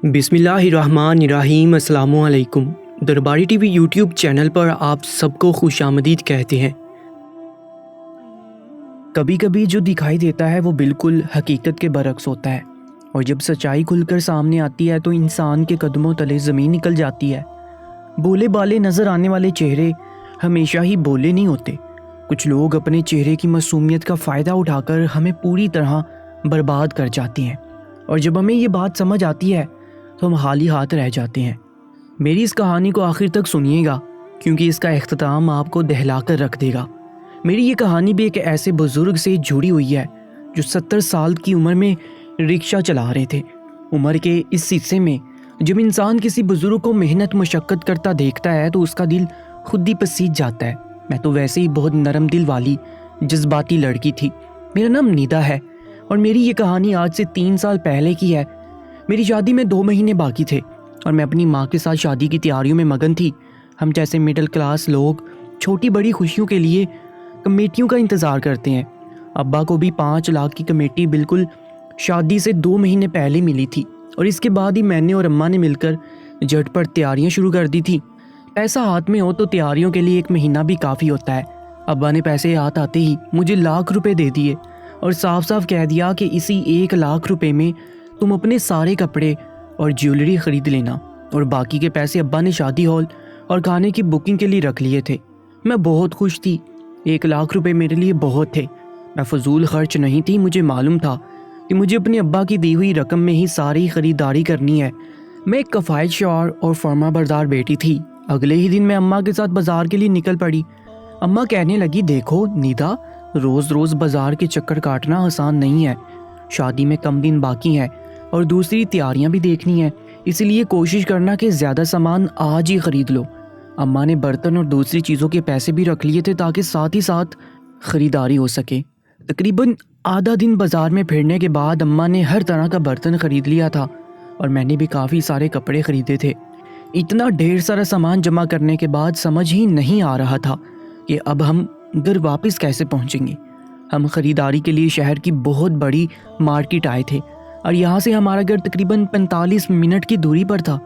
بسم اللہ الرحمن الرحیم۔ السلام علیکم۔ درباری ٹی وی یوٹیوب چینل پر آپ سب کو خوش آمدید کہتے ہیں۔ کبھی کبھی جو دکھائی دیتا ہے وہ بالکل حقیقت کے برعکس ہوتا ہے، اور جب سچائی کھل کر سامنے آتی ہے تو انسان کے قدموں تلے زمین نکل جاتی ہے۔ بولے بالے نظر آنے والے چہرے ہمیشہ ہی بولے نہیں ہوتے۔ کچھ لوگ اپنے چہرے کی معصومیت کا فائدہ اٹھا کر ہمیں پوری طرح برباد کر جاتے ہیں، اور جب ہمیں یہ بات سمجھ آتی ہے تو ہم خالی ہاتھ رہ جاتے ہیں۔ میری اس کہانی کو آخر تک سنیے گا، کیونکہ اس کا اختتام آپ کو دہلا کر رکھ دے گا۔ میری یہ کہانی بھی ایک ایسے بزرگ سے جڑی ہوئی ہے جو 70 سال کی عمر میں رکشہ چلا رہے تھے۔ عمر کے اس حصے میں جب انسان کسی بزرگ کو محنت مشقت کرتا دیکھتا ہے تو اس کا دل خود ہی پسیج جاتا ہے۔ میں تو ویسے ہی بہت نرم دل والی جذباتی لڑکی تھی۔ میرا نام نیدا ہے، اور میری یہ کہانی آج سے 3 سال پہلے کی ہے۔ میری شادی میں 2 مہینے باقی تھے، اور میں اپنی ماں کے ساتھ شادی کی تیاریوں میں مگن تھی۔ ہم جیسے مڈل کلاس لوگ چھوٹی بڑی خوشیوں کے لیے کمیٹیوں کا انتظار کرتے ہیں۔ ابا کو بھی 5 لاکھ کی کمیٹی بالکل شادی سے 2 مہینے پہلے ملی تھی، اور اس کے بعد ہی میں نے اور اماں نے مل کر جھٹ پٹ تیاریاں شروع کر دی تھی۔ پیسہ ہاتھ میں ہو تو تیاریوں کے لیے 1 مہینہ بھی کافی ہوتا ہے۔ ابا نے پیسے ہاتھ آتے ہی مجھے لاکھ روپے دے دیے، اور صاف صاف کہہ دیا کہ اسی 1 لاکھ روپے میں تم اپنے سارے کپڑے اور جیولری خرید لینا، اور باقی کے پیسے ابا نے شادی ہال اور کھانے کی بکنگ کے لیے رکھ لیے تھے۔ میں بہت خوش تھی۔ 1 لاکھ روپے میرے لیے بہت تھے۔ میں فضول خرچ نہیں تھی۔ مجھے معلوم تھا کہ مجھے اپنے ابا کی دی ہوئی رقم میں ہی ساری خریداری کرنی ہے۔ میں ایک کفایت شعار اور فرما بردار بیٹی تھی۔ اگلے ہی دن میں اماں کے ساتھ بازار کے لیے نکل پڑی۔ اماں کہنے لگی، دیکھو نیدا، روز روز بازار کے چکر کاٹنا آسان نہیں ہے۔ شادی میں کم دن باقی ہیں اور دوسری تیاریاں بھی دیکھنی ہیں، اس لیے کوشش کرنا کہ زیادہ سامان آج ہی خرید لو۔ اماں نے برتن اور دوسری چیزوں کے پیسے بھی رکھ لیے تھے تاکہ ساتھ ہی ساتھ خریداری ہو سکے۔ تقریباً آدھا دن بازار میں پھرنے کے بعد اماں نے ہر طرح کا برتن خرید لیا تھا، اور میں نے بھی کافی سارے کپڑے خریدے تھے۔ اتنا ڈھیر سارا سامان جمع کرنے کے بعد سمجھ ہی نہیں آ رہا تھا کہ اب ہم گھر واپس کیسے پہنچیں گے۔ ہم خریداری کے لیے شہر کی بہت بڑی مارکیٹ آئے تھے، اور یہاں سے ہمارا گھر تقریباً 45 منٹ کی دوری پر تھا۔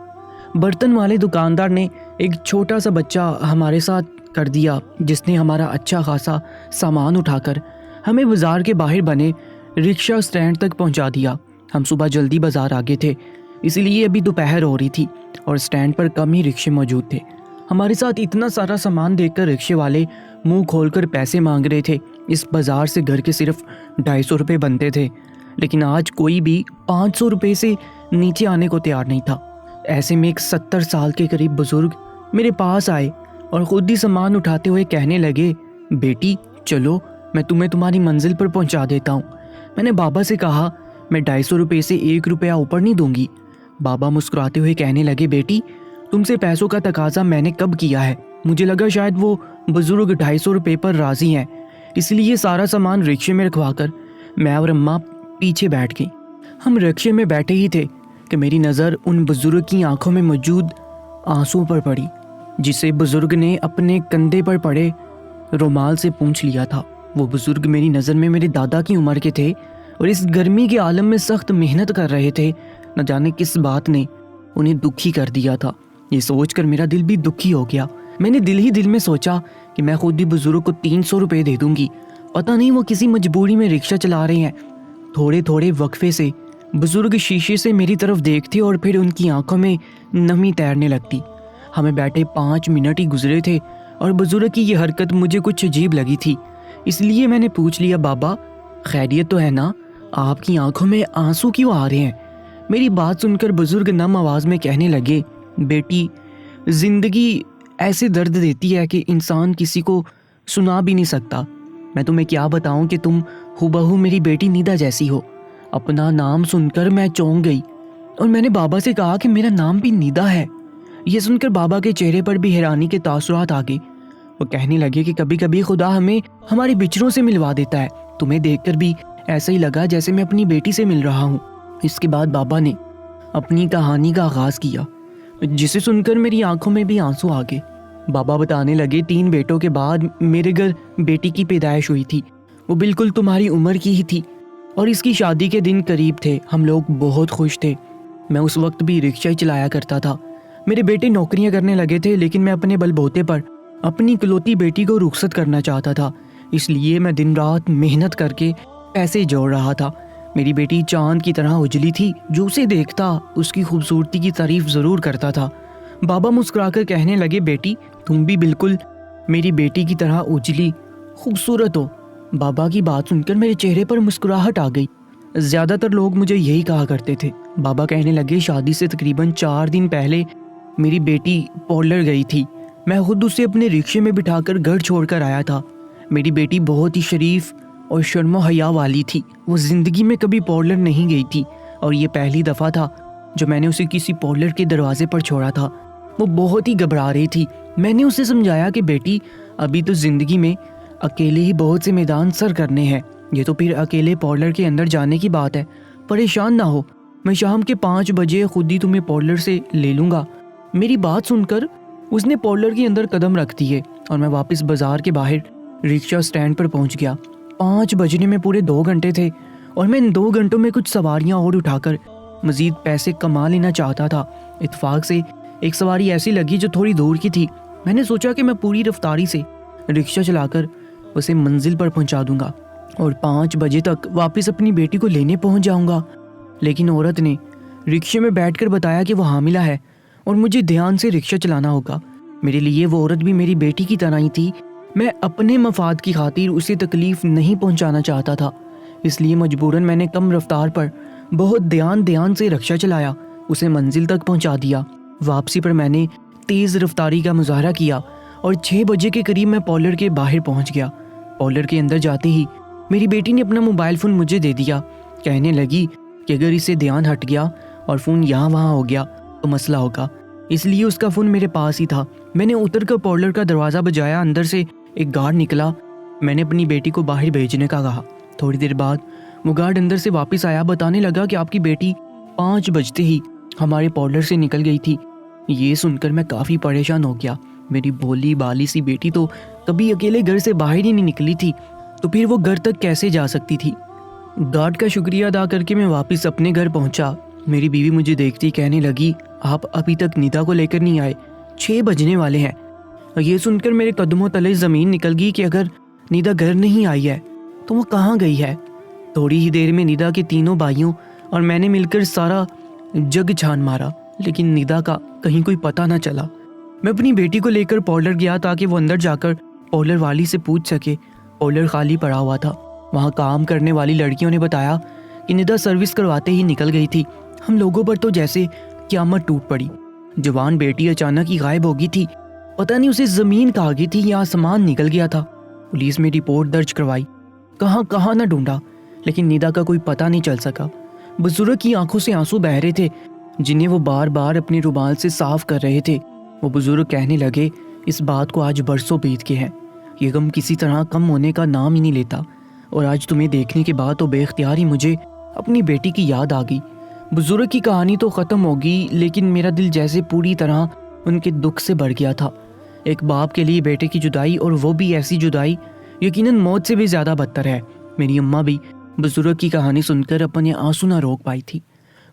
برتن والے دکاندار نے ایک چھوٹا سا بچہ ہمارے ساتھ کر دیا، جس نے ہمارا اچھا خاصا سامان اٹھا کر ہمیں بازار کے باہر بنے رکشہ سٹینڈ تک پہنچا دیا۔ ہم صبح جلدی بازار آ گئے تھے، اسی لیے ابھی دوپہر ہو رہی تھی اور سٹینڈ پر کم ہی رکشے موجود تھے۔ ہمارے ساتھ اتنا سارا سامان دیکھ کر رکشے والے منہ کھول کر پیسے مانگ رہے تھے۔ اس بازار سے گھر کے صرف 250 روپے بنتے تھے، لیکن آج کوئی بھی 500 روپے سے نیچے آنے کو تیار نہیں تھا۔ ایسے میں ایک 70 سال کے قریب بزرگ میرے پاس آئے اور خود ہی سامان اٹھاتے ہوئے کہنے لگے، بیٹی چلو، میں تمہیں تمہاری منزل پر پہنچا دیتا ہوں۔ میں نے بابا سے کہا، میں 250 روپے سے 1 روپیہ اوپر نہیں دوں گی۔ بابا مسکراتے ہوئے کہنے لگے، بیٹی تم سے پیسوں کا تقاضا میں نے کب کیا ہے؟ مجھے لگا شاید وہ بزرگ 250 روپے پر راضی ہیں، اس لیے سارا سامان رکشے میں رکھوا کر میں اور اماں پیچھے بیٹھ گئی۔ ہم رکشے میں بیٹھے ہی تھے کہ میری نظر ان بزرگ کی آنکھوں میں موجود آنسوں پر پڑی، جسے بزرگ نے اپنے کندھے پر پڑے رومال سے پونچھ لیا تھا۔ وہ بزرگ میری نظر میں میرے دادا کی عمر کے تھے، اور اس گرمی کے عالم میں سخت محنت کر رہے تھے۔ نہ جانے کس بات نے انہیں دکھی کر دیا تھا۔ یہ سوچ کر میرا دل بھی دکھی ہو گیا۔ میں نے دل ہی دل میں سوچا کہ میں خود بھی بزرگ کو 300 روپے دے دوں گی، پتہ نہیں وہ کسی مجبوری میں رکشہ چلا رہے ہیں۔ تھوڑے تھوڑے وقفے سے بزرگ شیشے سے میری طرف دیکھتے اور پھر ان کی آنکھوں میں نمی تیرنے لگتی۔ ہمیں بیٹھے 5 منٹ ہی گزرے تھے، اور بزرگ کی یہ حرکت مجھے کچھ عجیب لگی تھی، اس لیے میں نے پوچھ لیا، بابا خیریت تو ہے نا؟ آپ کی آنکھوں میں آنسو کیوں آ رہے ہیں؟ میری بات سن کر بزرگ نم آواز میں کہنے لگے، بیٹی زندگی ایسے درد دیتی ہے کہ انسان کسی کو سنا بھی نہیں سکتا۔ میں تمہیں کیا بتاؤں کہ تم ہو میری بیٹی نیدا جیسی ہو۔ اپنا نام سن کر میں چونک گئی، اور میں نے بابا سے کہا کہ میرا نام بھی نیدا ہے۔ یہ سن کر بابا کے چہرے پر بھی حیرانی کے تاثرات آ گئے۔ وہ کہنے لگے کہ کبھی کبھی خدا ہمیں ہمارے بچڑوں سے ملوا دیتا ہے۔ تمہیں دیکھ کر بھی ایسا ہی لگا جیسے میں اپنی بیٹی سے مل رہا ہوں۔ اس کے بعد بابا نے اپنی کہانی کا آغاز کیا، جسے سن کر میری آنکھوں میں بھی آنسو آ گئے۔ بابا بتانے لگے، 3 بیٹوں کے بعد میرے گھر بیٹی کی پیدائش ہوئی تھی۔ وہ بالکل تمہاری عمر کی ہی تھی، اور اس کی شادی کے دن قریب تھے۔ ہم لوگ بہت خوش تھے۔ میں اس وقت بھی رکشہ ہی چلایا کرتا تھا۔ میرے بیٹے نوکریاں کرنے لگے تھے، لیکن میں اپنے بل بوتے پر اپنی اکلوتی بیٹی کو رخصت کرنا چاہتا تھا، اس لیے میں دن رات محنت کر کے پیسے جوڑ رہا تھا۔ میری بیٹی چاند کی طرح اجلی تھی، جو اسے دیکھتا اس کی خوبصورتی کی تعریف ضرور کرتا تھا۔ بابا مسکرا کر کہنے لگے، بیٹی تم بھی بالکل میری بیٹی کی طرح اجلی خوبصورت ہو۔ بابا کی بات سن کر میرے چہرے پر مسکراہٹ آ گئی۔ زیادہ تر لوگ مجھے یہی کہا کرتے تھے۔ بابا کہنے لگے، شادی سے تقریباً 4 دن پہلے میری بیٹی پارلر گئی تھی، میں خود اسے اپنے رکشے میں بٹھا کر گھر چھوڑ کر آیا تھا۔ میری بیٹی بہت ہی شریف اور شرم و حیا والی تھی، وہ زندگی میں کبھی پارلر نہیں گئی تھی، اور یہ پہلی دفعہ تھا جو میں نے اسے کسی پارلر کے دروازے پر چھوڑا تھا۔ وہ بہت ہی گھبرا رہی تھی۔ میں نے اسے سمجھایا کہ بیٹی ابھی تو زندگی میں اکیلے ہی بہت سے میدان سر کرنے ہیں، یہ تو پھر اکیلے پارلر کے اندر جانے کی بات ہے، پریشان نہ ہو، میں شام کے 5 بجے خود ہی تمہیں پارلر سے لے لوں گا۔ میری بات سن کر اس نے پارلر کے اندر قدم رکھ دیے اور میں واپس بازار کے باہر رکشہ سٹینڈ پر پہنچ گیا۔ 5 بجنے میں پورے 2 گھنٹے تھے اور میں ان 2 گھنٹوں میں کچھ سواریاں اور اٹھا کر مزید پیسے کما لینا چاہتا تھا۔ اتفاق سے ایک سواری ایسی لگی جو تھوڑی دور کی تھی۔ میں نے سوچا کہ میں پوری رفتاری سے رکشہ چلا کر اسے منزل پر پہنچا دوں گا اور 5 بجے تک واپس اپنی بیٹی کو لینے پہنچ جاؤں گا، لیکن عورت نے رکشے میں بیٹھ کر بتایا کہ وہ حاملہ ہے اور مجھے دھیان سے رکشہ چلانا ہوگا۔ میرے لیے وہ عورت بھی میری بیٹی کی طرح ہی تھی۔ میں اپنے مفاد کی خاطر اسے تکلیف نہیں پہنچانا چاہتا تھا، اس لیے مجبوراً میں نے کم رفتار پر بہت دھیان سے رکشہ چلایا، اسے منزل تک پہنچا دیا۔ واپسی پر میں نے تیز رفتاری کا مظاہرہ کیا اور 6 بجے کے قریب میں پارلر کے باہر پہنچ گیا۔ پارلر کے اندر جاتے ہی میری بیٹی نے اپنا موبائل فون مجھے دے دیا، کہنے لگی کہ اگر اسے دھیان ہٹ گیا اور فون یہاں وہاں ہو گیا تو مسئلہ ہوگا، اس لیے اس کا فون میرے پاس ہی تھا۔ میں نے اتر کر پارلر کا دروازہ بجایا، اندر سے ایک گارڈ نکلا۔ میں نے اپنی بیٹی کو باہر بھیجنے کا کہا۔ تھوڑی دیر بعد وہ گارڈ اندر سے واپس آیا، بتانے لگا کہ آپ کی بیٹی 5 بجتے ہی ہمارے پارلر سے نکل گئی تھی۔ یہ سن کر میں کافی پریشان ہو گیا۔ میری بھولی بالی سی بیٹی تو کبھی اکیلے گھر سے باہر ہی نہیں نکلی تھی، تو پھر وہ گھر تک کیسے جا سکتی تھی؟ گارڈ کا شکریہ ادا کر کے میں واپس اپنے گھر پہنچا۔ میری بیوی مجھے دیکھتی کہنے لگی، آپ ابھی تک نیتا کو لے کر نہیں آئے، 6 بجنے والے ہیں۔ یہ سن کر میرے قدموں تلے زمین نکل گئی کہ اگر نیتا گھر نہیں آئی ہے تو وہ کہاں گئی ہے۔ تھوڑی ہی دیر میں نیتا کے 3 بھائیوں اور میں نے مل کر سارا جگ چھان مارا، لیکن نیتا کا کہیں کوئی پتہ نہ چلا۔ میں اپنی بیٹی کو لے کر پارلر گیا تاکہ وہ اندر جا کر پارلر والی سے پوچھ سکے۔ پارلر خالی پڑا ہوا تھا۔ وہاں کام کرنے والی لڑکیوں نے بتایا کہ نیتا سروس کرواتے ہی نکل گئی تھی۔ ہم لوگوں پر تو جیسے قیامت ٹوٹ پڑی۔ جوان بیٹی اچانک ہی غائب ہو گئی تھی، پتہ نہیں اسے زمین کھا گئی تھی یا آسمان نکل گیا تھا۔ پولیس میں رپورٹ درج کروائی، کہاں نہ ڈھونڈا، لیکن نیتا کا کوئی پتہ نہیں چل سکا۔ بزرگ کی آنکھوں سے آنسو بہہ رہے تھے، جنہیں وہ بار بار اپنے رومال سے صاف کر رہے تھے۔ وہ بزرگ کہنے لگے، اس بات کو آج برسوں بیت کے ہیں، یہ غم کسی طرح کم ہونے کا نام ہی نہیں لیتا، اور آج تمہیں دیکھنے کے بعد تو بے اختیار ہی مجھے اپنی بیٹی کی یاد آ گئی۔ بزرگ کی کہانی تو ختم ہو گئی، لیکن میرا دل جیسے پوری طرح ان کے دکھ سے بھر گیا تھا۔ ایک باپ کے لیے بیٹے کی جدائی، اور وہ بھی ایسی جدائی یقیناً موت سے بھی زیادہ بدتر ہے۔ میری اماں بھی بزرگ کی کہانی سن کر اپنے آنسو نہ روک پائی تھی۔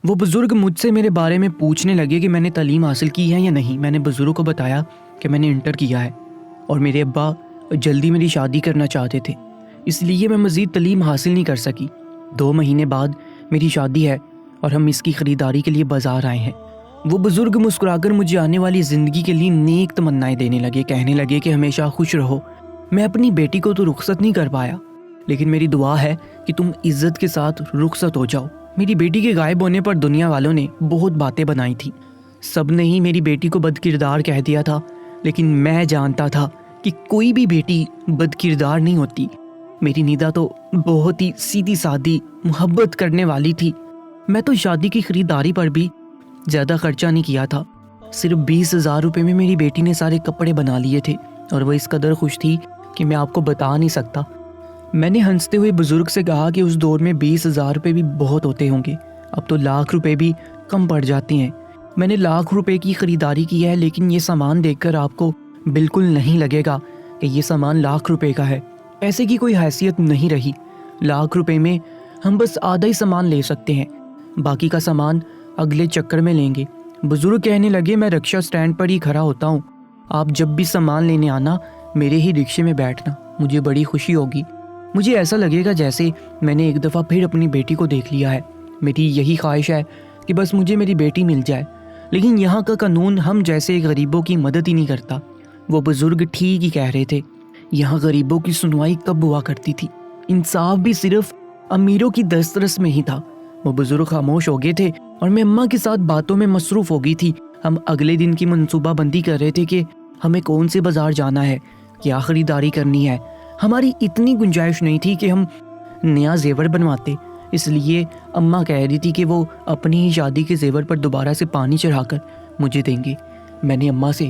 وہ بزرگ مجھ سے میرے بارے میں پوچھنے لگے کہ میں نے تعلیم حاصل کی ہے یا نہیں۔ میں نے بزرگ کو بتایا کہ میں نے انٹر کیا ہے اور میرے ابا جلدی میری شادی کرنا چاہتے تھے، اس لیے میں مزید تعلیم حاصل نہیں کر سکی۔ 2 مہینے بعد میری شادی ہے اور ہم اس کی خریداری کے لیے بازار آئے ہیں۔ وہ بزرگ مسکرا کر مجھے آنے والی زندگی کے لیے نیک تمنائیں دینے لگے، کہنے لگے کہ ہمیشہ خوش رہو۔ میں اپنی بیٹی کو تو رخصت نہیں کر پایا، لیکن میری دعا ہے کہ تم عزت کے ساتھ رخصت ہو جاؤ۔ میری بیٹی کے غائب ہونے پر دنیا والوں نے بہت باتیں بنائی تھیں، سب نے ہی میری بیٹی کو بد کردار کہہ دیا تھا، لیکن میں جانتا تھا کہ کوئی بھی بیٹی بد کردار نہیں ہوتی۔ میری نیتا تو بہت ہی سیدھی سادی محبت کرنے والی تھی۔ میں تو شادی کی خریداری پر بھی زیادہ خرچہ نہیں کیا تھا، صرف 20,000 روپے میں میری بیٹی نے سارے کپڑے بنا لیے تھے، اور وہ اس قدر خوش تھی کہ میں آپ کو بتا نہیں سکتا۔ میں نے ہنستے ہوئے بزرگ سے کہا کہ اس دور میں 20,000 روپے بھی بہت ہوتے ہوں گے، اب تو لاکھ روپے بھی کم پڑ جاتے ہیں۔ میں نے لاکھ روپے کی خریداری کی ہے، لیکن یہ سامان دیکھ کر آپ کو بالکل نہیں لگے گا کہ یہ سامان لاکھ روپے کا ہے۔ پیسے کی کوئی حیثیت نہیں رہی۔ لاکھ روپے میں ہم بس آدھا ہی سامان لے سکتے ہیں، باقی کا سامان اگلے چکر میں لیں گے۔ بزرگ کہنے لگے میں رکشہ سٹینڈ پر ہی کھڑا ہوتا ہوں، آپ جب بھی سامان لینے آنا میرے ہی رکشے میں بیٹھنا، مجھے بڑی خوشی ہوگی۔ مجھے ایسا لگے گا جیسے میں نے ایک دفعہ پھر اپنی بیٹی کو دیکھ لیا ہے۔ میری یہی خواہش ہے کہ بس مجھے میری بیٹی مل جائے، لیکن یہاں کا قانون ہم جیسے غریبوں کی مدد ہی نہیں کرتا۔ وہ بزرگ ٹھیک ہی کہہ رہے تھے، یہاں غریبوں کی سنوائی کب ہوا کرتی تھی، انصاف بھی صرف امیروں کی دسترس میں ہی تھا۔ وہ بزرگ خاموش ہو گئے تھے اور میں اماں کے ساتھ باتوں میں مصروف ہو گئی تھی۔ ہم اگلے دن کی منصوبہ بندی کر رہے تھے کہ ہمیں کون سے بازار جانا ہے، کیا خریداری کرنی ہے۔ ہماری اتنی گنجائش نہیں تھی کہ ہم نیا زیور بنواتے، اس لیے اماں کہہ رہی تھی کہ وہ اپنی ہی شادی کے زیور پر دوبارہ سے پانی چڑھا کر مجھے دیں گے۔ میں نے اماں سے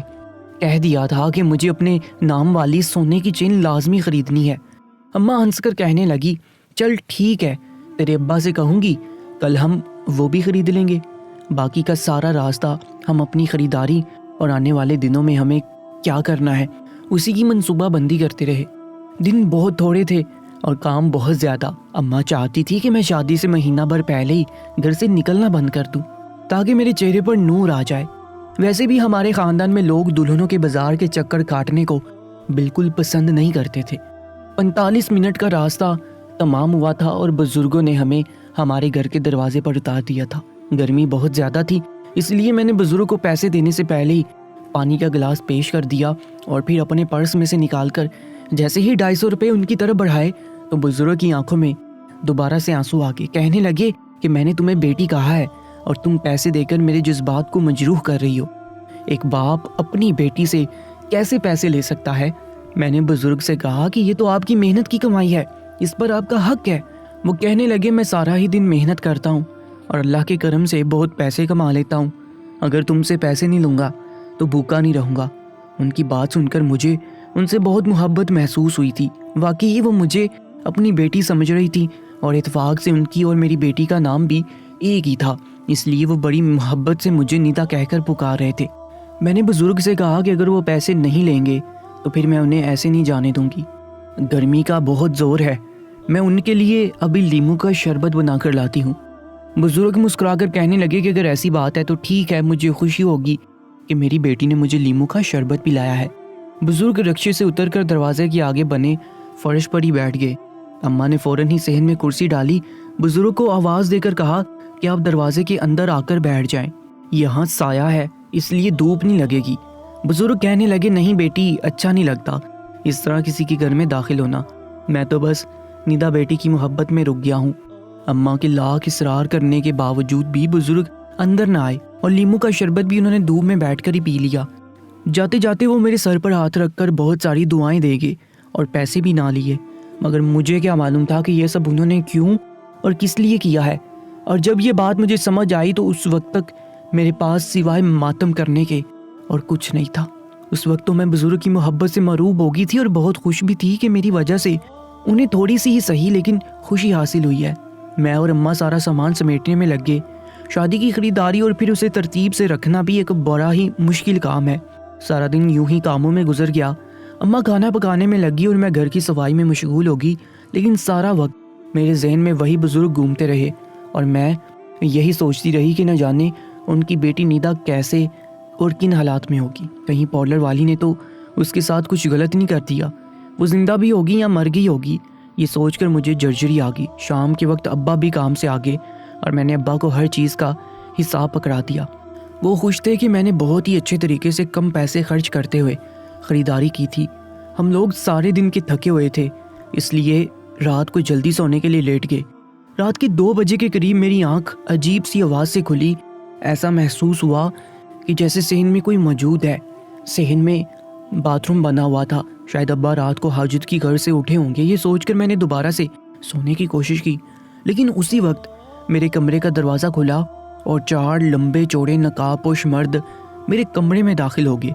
کہہ دیا تھا کہ مجھے اپنے نام والی سونے کی چین لازمی خریدنی ہے۔ اماں ہنس کر کہنے لگی، چل ٹھیک ہے، تیرے ابا سے کہوں گی، کل ہم وہ بھی خرید لیں گے۔ باقی کا سارا راستہ ہم اپنی خریداری اور آنے والے دنوں میں ہمیں کیا کرنا ہے اسی کی منصوبہ بندی کرتے رہے۔ دن بہت تھوڑے تھے اور کام بہت زیادہ۔ اماں چاہتی تھی کہ میں شادی سے مہینہ بھر پہلے ہی گھر سے نکلنا بند کر دوں تاکہ میرے چہرے پر نور آ جائے۔ ویسے بھی ہمارے خاندان میں لوگ دلہنوں کے بازار کے چکر کاٹنے کو بالکل پسند نہیں کرتے تھے۔ 45 منٹ کا راستہ تمام ہوا تھا اور بزرگوں نے ہمیں ہمارے گھر کے دروازے پر اتار دیا تھا۔ گرمی بہت زیادہ تھی، اس لیے میں نے بزرگ کو پیسے دینے سے پہلے ہی پانی کا گلاس پیش کر دیا اور پھر اپنے پرس میں سے نکال کر جیسے ہی 250 روپے ان کی طرف بڑھائے تو بزرگ کی آنکھوں میں دوبارہ سے آنسو آ گئے۔ کہنے لگے کہ میں نے تمہیں بیٹی کہا ہے اور تم پیسے دے کر میرے جذبات کو مجروح کر رہی ہو۔ ایک باپ اپنی بیٹی سے کیسے پیسے لے سکتا ہے؟ میں نے بزرگ سے کہا کہ یہ تو آپ کی محنت کی کمائی ہے، اس پر آپ کا حق ہے۔ وہ کہنے لگے میں سارا ہی دن محنت کرتا ہوں اور اللہ کے کرم سے بہت پیسے کما لیتا ہوں، اگر تم سے پیسے نہیں لوں گا تو بھوکا نہیں رہوں گا۔ ان کی بات سن کر مجھے ان سے بہت محبت محسوس ہوئی تھی۔ واقعی وہ مجھے اپنی بیٹی سمجھ رہی تھی اور اتفاق سے ان کی اور میری بیٹی کا نام بھی ایک ہی تھا، اس لیے وہ بڑی محبت سے مجھے نیتا کہہ کر پکار رہے تھے۔ میں نے بزرگ سے کہا کہ اگر وہ پیسے نہیں لیں گے تو پھر میں انہیں ایسے نہیں جانے دوں گی، گرمی کا بہت زور ہے، میں ان کے لیے ابھی لیموں کا شربت بنا کر لاتی ہوں۔ بزرگ مسکرا کر کہنے لگے کہ اگر ایسی بات ہے تو ٹھیک ہے، مجھے خوشی ہوگی کہ میری بیٹی نے مجھے لیموں کا شربت پلایا ہے۔ بزرگ رکشے سے اتر کر دروازے کے آگے بنے فرش پر ہی بیٹھ گئے۔ اماں نے فوراً ہی صحن میں کرسی ڈالی، بزرگ کو آواز دے کر کہا کہ آپ دروازے کے اندر آ کر بیٹھ جائیں، یہاں سایہ ہے اس لیے دھوپ نہیں لگے گی۔ بزرگ کہنے لگے نہیں بیٹی، اچھا نہیں لگتا اس طرح کسی کے گھر میں داخل ہونا، میں تو بس ندا بیٹی کی محبت میں رک گیا ہوں۔ اماں کے لاکھ اصرار کرنے کے باوجود بھی بزرگ اندر نہ آئے اور لیموں کا شربت بھی انہوں نے دھوپ میں بیٹھ کر ہی پی لیا۔ جاتے جاتے وہ میرے سر پر ہاتھ رکھ کر بہت ساری دعائیں دے گئے اور پیسے بھی نہ لیے، مگر مجھے کیا معلوم تھا کہ یہ سب انہوں نے کیوں اور کس لیے کیا ہے۔ اور جب یہ بات مجھے سمجھ آئی تو اس وقت تک میرے پاس سوائے ماتم کرنے کے اور کچھ نہیں تھا۔ اس وقت تو میں بزرگ کی محبت سے مروب ہو گئی تھی اور بہت خوش بھی تھی کہ میری وجہ سے انہیں تھوڑی سی ہی صحیح لیکن خوشی حاصل ہوئی ہے۔ میں اور اماں سارا سامان سمیٹنے میں لگ گئے۔ شادی کی خریداری اور پھر اسے ترتیب سے رکھنا بھی ایک بڑا ہی مشکل کام ہے۔ سارا دن یوں ہی کاموں میں گزر گیا۔ اماں کھانا پکانے میں لگی اور میں گھر کی صفائی میں مشغول ہو گئی، لیکن سارا وقت میرے ذہن میں وہی بزرگ گھومتے رہے اور میں یہی سوچتی رہی کہ نہ جانے ان کی بیٹی نیدا کیسے اور کن حالات میں ہوگی، کہیں پارلر والی نے تو اس کے ساتھ کچھ غلط نہیں کر دیا، وہ زندہ بھی ہوگی یا مر گئی ہوگی۔ یہ سوچ کر مجھے جرجری آ گئی۔ شام کے وقت ابا بھی کام سے آگے اور میں نے ابا کو ہر چیز کا حساب پکڑا دیا۔ وہ خوش تھے کہ میں نے بہت ہی اچھے طریقے سے کم پیسے خرچ کرتے ہوئے خریداری کی تھی۔ ہم لوگ سارے دن کے تھکے ہوئے تھے، اس لیے رات کو جلدی سونے کے لیے لیٹ گئے۔ رات کے 2 بجے کے قریب میری آنکھ عجیب سی آواز سے کھلی۔ ایسا محسوس ہوا کہ جیسے صحن میں کوئی موجود ہے۔ صحن میں باتھ روم بنا ہوا تھا، شاید ابا رات کو حاجت کی گھر سے اٹھے ہوں گے۔ یہ سوچ کر میں نے دوبارہ سے سونے کی کوشش کی، لیکن اسی وقت میرے کمرے کا دروازہ کھلا اور 4 لمبے چوڑے نقاب پوش مرد میرے کمرے میں داخل ہو گئے۔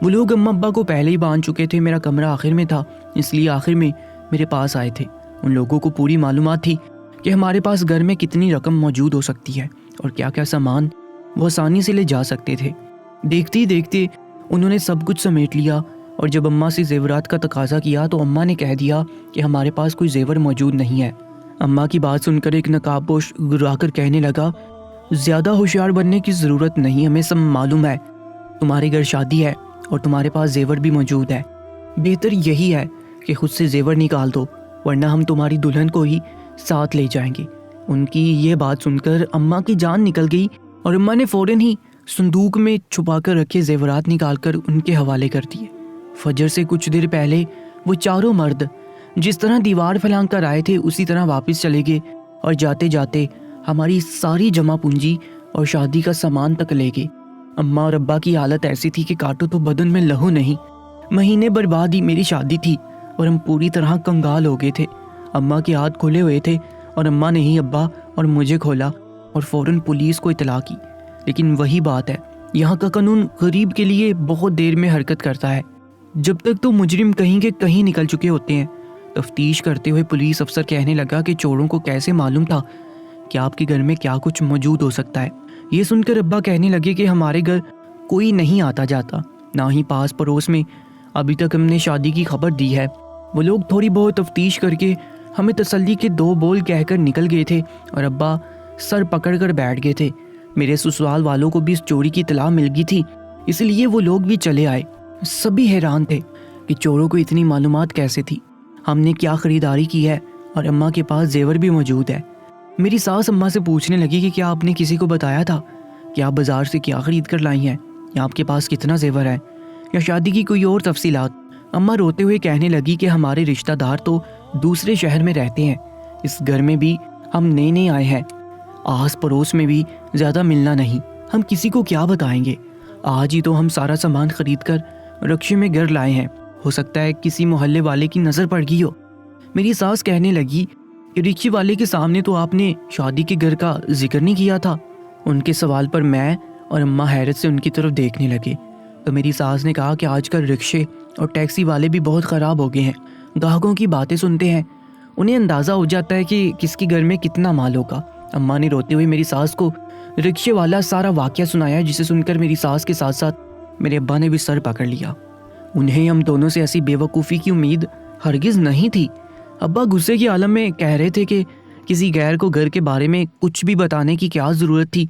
وہ لوگ اماں ابا کو پہلے ہی باندھ چکے تھے، میرا کمرہ آخر میں تھا، اس لیے آخر میں میرے پاس آئے تھے۔ ان لوگوں کو پوری معلومات تھی کہ ہمارے پاس گھر میں کتنی رقم موجود ہو سکتی ہے اور کیا کیا سامان وہ آسانی سے لے جا سکتے تھے۔ دیکھتے ہی دیکھتے انہوں نے سب کچھ سمیٹ لیا اور جب اماں سے زیورات کا تقاضا کیا تو اماں نے کہہ دیا کہ ہمارے پاس کوئی زیور موجود نہیں ہے۔ اماں کی بات سن کر ایک نقاب پوش گرا کر کہنے لگا، زیادہ ہوشیار بننے کی ضرورت نہیں، ہمیں سب معلوم ہے، تمہارے گھر شادی ہے اور تمہارے پاس زیور بھی موجود ہے، بہتر یہی ہے کہ خود سے زیور نکال دو، ورنہ ہم تمہاری دلہن کو ہی ساتھ لے جائیں گے۔ ان کی یہ بات سن کر اماں کی جان نکل گئی اور اماں نے فوراً ہی صندوق میں چھپا کر رکھے زیورات نکال کر ان کے حوالے کر دیے۔ فجر سے کچھ دیر پہلے وہ چاروں مرد جس طرح دیوار پھلانگ کر آئے تھے اسی طرح واپس چلے گئے اور جاتے جاتے ہماری ساری جمع پونجی اور شادی کا سامان تک لے گئے۔ اماں اور ابا کی حالت ایسی تھی کہ کاٹو تو بدن میں لہو نہیں۔ مہینے برباد ہی میری شادی تھی اور ہم پوری طرح کنگال ہو گئے تھے۔ اماں کے ہاتھ کھلے ہوئے تھے اور اماں نے ہی ابا اور مجھے کھولا اور فوراً پولیس کو اطلاع کی۔ لیکن وہی بات ہے، یہاں کا قانون غریب کے لیے بہت دیر میں حرکت کرتا ہے۔ جب تک تو مجرم کہیں کے کہیں نکل چکے ہوتے ہیں۔ تفتیش کرتے ہوئے پولیس افسر کہنے لگا کہ چوروں کو کیسے معلوم تھا کہ آپ کے گھر میں کیا کچھ موجود ہو سکتا ہے۔ یہ سن کر ابا کہنے لگے کہ ہمارے گھر کوئی نہیں آتا جاتا، نہ ہی پاس پڑوس میں ابھی تک ہم نے شادی کی خبر دی ہے۔ وہ لوگ تھوڑی بہت تفتیش کر کے ہمیں تسلی کے 2 بول کہہ کر نکل گئے تھے اور ابا سر پکڑ کر بیٹھ گئے تھے۔ میرے سسرال والوں کو بھی اس چوری کی اطلاع مل گئی تھی، اس لیے وہ لوگ بھی چلے آئے۔ سبھی حیران تھے کہ چوروں کو اتنی معلومات کیسے تھی، ہم نے کیا خریداری کی ہے اور اماں کے پاس زیور بھی موجود ہے۔ میری ساس اماں سے پوچھنے لگی کہ کیا آپ نے کسی کو بتایا تھا کہ آپ بازار سے کیا خرید کر لائی ہیں، یا آپ کے پاس کتنا زیور ہے، یا شادی کی کوئی اور تفصیلات۔ اماں روتے ہوئے کہنے لگی کہ ہمارے رشتہ دار تو دوسرے شہر میں رہتے ہیں، اس گھر میں بھی ہم نئے نئے آئے ہیں، آس پڑوس میں بھی زیادہ ملنا نہیں، ہم کسی کو کیا بتائیں گے۔ آج ہی تو ہم سارا سامان خرید کر رکشے میں گھر لائے ہیں، ہو سکتا ہے کسی محلے والے کی نظر پڑ گئی ہو۔ میری ساس کہنے لگی کہ رکشے والے کے سامنے تو آپ نے شادی کے گھر کا ذکر نہیں کیا تھا۔ ان کے سوال پر میں اور اماں حیرت سے ان کی طرف دیکھنے لگے تو میری ساس نے کہا کہ آج کل رکشے اور ٹیکسی والے بھی بہت خراب ہو گئے ہیں، گاہکوں کی باتیں سنتے ہیں، انہیں اندازہ ہو جاتا ہے کہ کس کے گھر میں کتنا مال ہوگا۔ اماں نے روتے ہوئے میری ساس کو رکشے والا سارا واقعہ سنایا، جسے سن کر میری ساس کے ساتھ ساتھ میرے ابا نے بھی سر پکڑ لیا۔ انہیں ہم دونوں سے ایسی بے وقوفی کی امید ہرگز نہیں تھی۔ ابا غصے کے عالم میں کہہ رہے تھے کہ کسی غیر کو گھر کے بارے میں کچھ بھی بتانے کی کیا ضرورت تھی،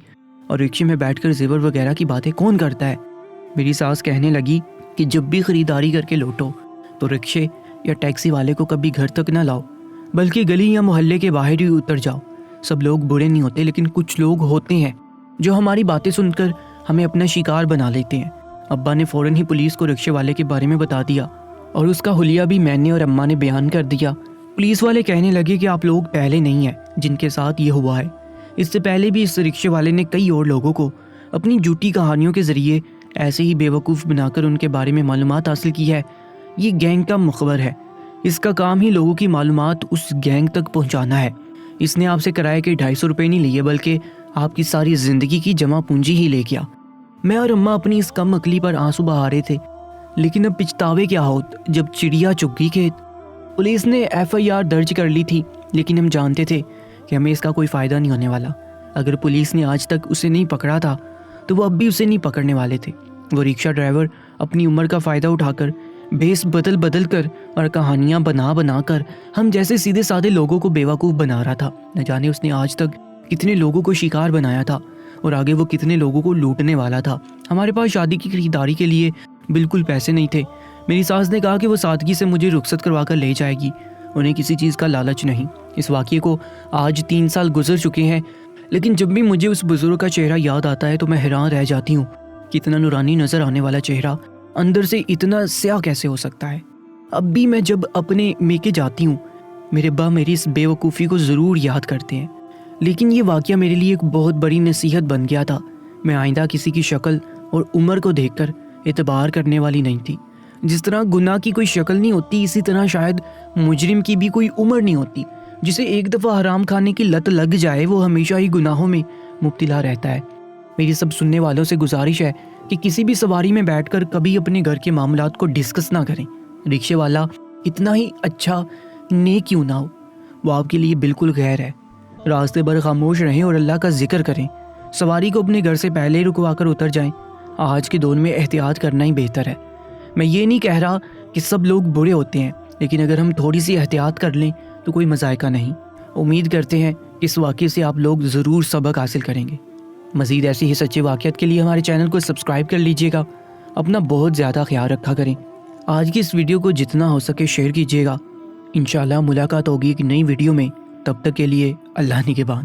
اور رکشے میں بیٹھ کر زیور وغیرہ کی باتیں کون کرتا ہے۔ میری ساس کہنے لگی کہ جب بھی خریداری کر کے لوٹو تو رکشے یا ٹیکسی والے کو کبھی گھر تک نہ لاؤ، بلکہ گلی یا محلے کے باہر ہی اتر جاؤ۔ سب لوگ برے نہیں ہوتے، لیکن کچھ لوگ ہوتے ہیں جو ہماری باتیں سن کر ہمیں اپنا شکار بنا لیتے ہیں۔ ابا نے فوراً ہی پولیس کو رکشے والے کے بارے میں بتا دیا اور اس کا حلیہ بھی میں نے اور اماں نے بیان کر دیا۔ پولیس والے کہنے لگے کہ آپ لوگ پہلے نہیں ہیں جن کے ساتھ یہ ہوا ہے، اس سے پہلے بھی اس رکشے والے نے کئی اور لوگوں کو اپنی جھوٹی کہانیوں کے ذریعے ایسے ہی بے وقوف بنا کر ان کے بارے میں معلومات حاصل کی ہے۔ یہ گینگ کا مخبر ہے، اس کا کام ہی لوگوں کی معلومات اس گینگ تک پہنچانا ہے۔ اس نے آپ سے کرائے کے 250 روپے نہیں لیے، بلکہ آپ کی ساری زندگی کی جمع پونجی ہی لے گیا۔ میں اور اماں اپنی اس کم عقلی پر آنسو بہا رہے تھے، لیکن اب پچھتاوے کیا ہوت جب چڑیا چگ گئی کھیت۔ پولیس نے FIR درج کر لی تھی، لیکن ہم جانتے تھے کہ ہمیں اس کا کوئی فائدہ نہیں ہونے والا۔ اگر پولیس نے آج تک اسے نہیں پکڑا تھا تو وہ اب بھی اسے نہیں پکڑنے والے تھے۔ وہ رکشہ ڈرائیور اپنی عمر کا فائدہ اٹھا کر بھیس بدل کر اور کہانیاں بنا کر ہم جیسے سیدھے سادے لوگوں کو بیوقوف بنا رہا تھا۔ نہ جانے اس نے آج تک کتنے لوگوں کو شکار بنایا تھا اور آگے وہ کتنے لوگوں کو لوٹنے والا تھا۔ ہمارے پاس شادی کی خریداری کے لیے بالکل پیسے نہیں تھے۔ میری ساس نے کہا کہ وہ سادگی سے مجھے رخصت کروا کر لے جائے گی، انہیں کسی چیز کا لالچ نہیں۔ اس واقعے کو آج 3 سال گزر چکے ہیں، لیکن جب بھی مجھے اس بزرگ کا چہرہ یاد آتا ہے تو میں حیران رہ جاتی ہوں کہ اتنا نورانی نظر آنے والا چہرہ اندر سے اتنا سیاہ کیسے ہو سکتا ہے۔ اب بھی میں جب اپنے میکے جاتی ہوں، میرے ابا میری اس بے وقوفی کو ضرور یاد کرتے ہیں، لیکن یہ واقعہ میرے لیے ایک بہت بڑی نصیحت بن گیا تھا۔ میں آئندہ کسی کی شکل اور عمر کو دیکھ کر اعتبار کرنے والی نہیں تھی۔ جس طرح گناہ کی کوئی شکل نہیں ہوتی، اسی طرح شاید مجرم کی بھی کوئی عمر نہیں ہوتی۔ جسے ایک دفعہ حرام کھانے کی لت لگ جائے وہ ہمیشہ ہی گناہوں میں مبتلا رہتا ہے۔ میری سب سننے والوں سے گزارش ہے کہ کسی بھی سواری میں بیٹھ کر کبھی اپنے گھر کے معاملات کو ڈسکس نہ کریں۔ رکشے والا اتنا ہی اچھا نیک کیوں نہ ہو، وہ آپ کے لیے بالکل غیر ہے۔ راستے پر خاموش رہیں اور اللہ کا ذکر کریں۔ سواری کو اپنے گھر سے پہلے رکوا کر اتر جائیں۔ آج کے دور میں احتیاط کرنا ہی بہتر ہے۔ میں یہ نہیں کہہ رہا کہ سب لوگ برے ہوتے ہیں، لیکن اگر ہم تھوڑی سی احتیاط کر لیں تو کوئی مذائقہ نہیں۔ امید کرتے ہیں کہ اس واقعے سے آپ لوگ ضرور سبق حاصل کریں گے۔ مزید ایسی ہی سچے واقعات کے لیے ہمارے چینل کو سبسکرائب کر لیجیے گا۔ اپنا بہت زیادہ خیال رکھا کریں۔ آج کی اس ویڈیو کو جتنا ہو سکے شیئر کیجیے گا۔ انشاءاللہ ملاقات ہوگی ایک نئی ویڈیو میں، تب تک کے لیے اللہ نگہبان۔